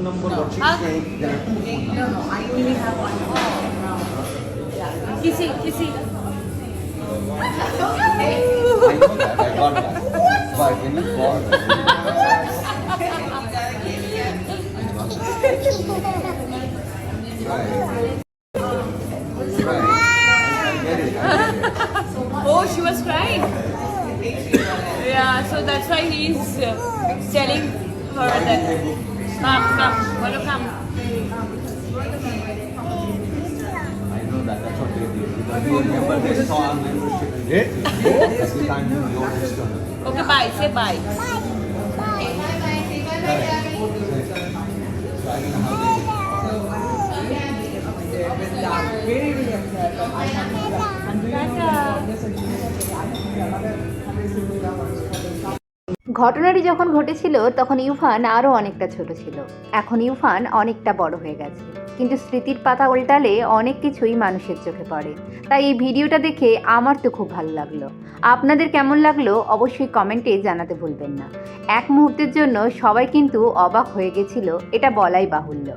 number what she's saying, there are two phone numbers. No, I only have one. Kissy, kissy. I know that, I got that. But when you call, right. Right. I get it. Oh, she was crying. Yeah, so that's why he's telling her that. Come, welcome. I know that, that's what they did. Because you remember this song, every time you know this song. Okay, bye. Say bye. So I don't know how they Very, very upset. But I have to I'm doing this and ঘটনাটি যখন ঘটেছিল তখন ইউফান আরও অনেকটা ছোট ছিল। এখন ইউফান অনেকটা বড় হয়ে গেছে, কিন্তু স্মৃতির পাতা উল্টালে অনেক কিছুই মানুষের চোখে পড়ে। তাই এই ভিডিওটা দেখে আমার তো খুব ভালো লাগলো। আপনাদের কেমন লাগলো অবশ্যই কমেন্টে জানাতে ভুলবেন না। এক মুহূর্তের জন্য সবাই কিন্তু অবাক হয়ে গেছিল, এটা বলাই বাহুল্য।